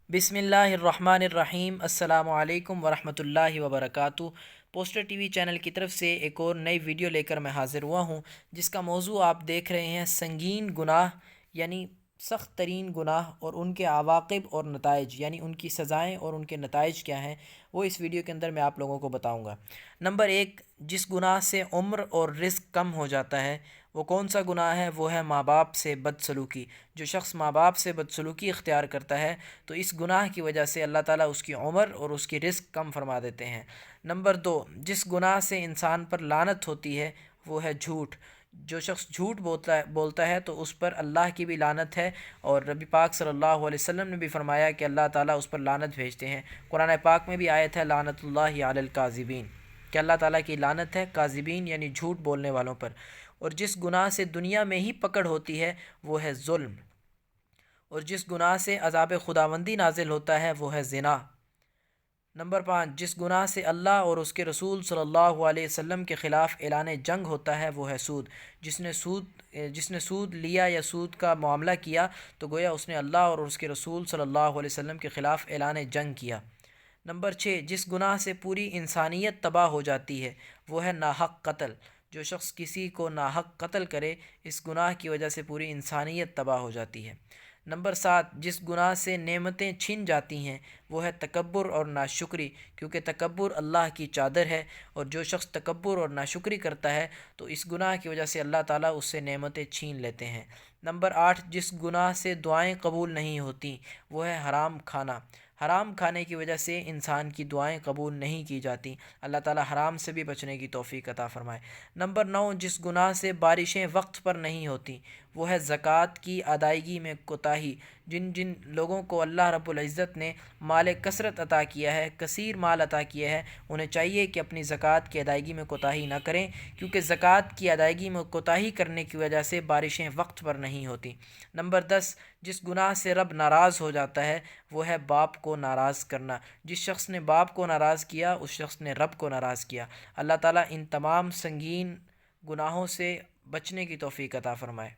بسم اللہ الرحمن الرحیم۔ السلام علیکم ورحمۃ اللہ وبرکاتہ۔ پوسٹر ٹی وی چینل کی طرف سے ایک اور نئی ویڈیو لے کر میں حاضر ہوا ہوں، جس کا موضوع آپ دیکھ رہے ہیں سنگین گناہ، یعنی سخت ترین گناہ اور ان کے عواقب اور نتائج، یعنی ان کی سزائیں اور ان کے نتائج کیا ہیں، وہ اس ویڈیو کے اندر میں آپ لوگوں کو بتاؤں گا۔ نمبر 1، جس گناہ سے عمر اور رزق کم ہو جاتا ہے وہ کون سا گناہ ہے؟ وہ ہے ماں باپ سے بدسلوکی۔ جو شخص ماں باپ سے بدسلوکی اختیار کرتا ہے تو اس گناہ کی وجہ سے اللہ تعالیٰ اس کی عمر اور اس کی رزق کم فرما دیتے ہیں۔ نمبر 2، جس گناہ سے انسان پر لعنت ہوتی ہے وہ ہے جھوٹ۔ جو شخص جھوٹ بولتا ہے تو اس پر اللہ کی بھی لعنت ہے، اور نبی پاک صلی اللہ علیہ وسلم نے بھی فرمایا کہ اللہ تعالیٰ اس پر لعنت بھیجتے ہیں۔ قرآن پاک میں بھی آیت ہے لعنت اللہ علی الکاذبین، کہ اللہ تعالیٰ کی لعنت ہے کاذبین یعنی جھوٹ بولنے والوں پر۔ اور جس گناہ سے دنیا میں ہی پکڑ ہوتی ہے وہ ہے ظلم، اور جس گناہ سے عذاب خداوندی نازل ہوتا ہے وہ ہے زنا۔ نمبر 5، جس گناہ سے اللہ اور اس کے رسول صلی اللہ علیہ وسلم کے خلاف اعلان جنگ ہوتا ہے وہ ہے سود۔ جس نے سود لیا یا سود کا معاملہ کیا تو گویا اس نے اللہ اور اس کے رسول صلی اللہ علیہ وسلم کے خلاف اعلان جنگ کیا۔ نمبر 6، جس گناہ سے پوری انسانیت تباہ ہو جاتی ہے وہ ہے ناحق قتل۔ جو شخص کسی کو ناحق قتل کرے اس گناہ کی وجہ سے پوری انسانیت تباہ ہو جاتی ہے۔ نمبر 7، جس گناہ سے نعمتیں چھن جاتی ہیں وہ ہے تکبر اور ناشکری، کیونکہ تکبر اللہ کی چادر ہے، اور جو شخص تکبر اور ناشکری کرتا ہے تو اس گناہ کی وجہ سے اللہ تعالیٰ اس سے نعمتیں چھین لیتے ہیں۔ نمبر 8، جس گناہ سے دعائیں قبول نہیں ہوتی وہ ہے حرام کھانا۔ حرام کھانے کی وجہ سے انسان کی دعائیں قبول نہیں کی جاتی۔ اللہ تعالیٰ حرام سے بھی بچنے کی توفیق عطا فرمائے۔ نمبر 9، جس گناہ سے بارشیں وقت پر نہیں ہوتی وہ ہے زکوٰۃ کی ادائیگی میں کوتاہی۔ جن لوگوں کو اللہ رب العزت نے مال کثرت عطا کیا ہے، کثیر مال عطا کیا ہے، انہیں چاہیے کہ اپنی زکوٰۃ کی ادائیگی میں کوتاہی نہ کریں، کیونکہ زکوٰۃ کی ادائیگی میں کوتاہی کرنے کی وجہ سے بارشیں وقت پر نہیں ہوتی۔ نمبر 10، جس گناہ سے رب ناراض ہو جاتا ہے وہ ہے باپ کو ناراض کرنا۔ جس شخص نے باپ کو ناراض کیا اس شخص نے رب کو ناراض کیا۔ اللہ تعالیٰ ان تمام سنگین گناہوں سے بچنے کی توفیق عطا فرمائے۔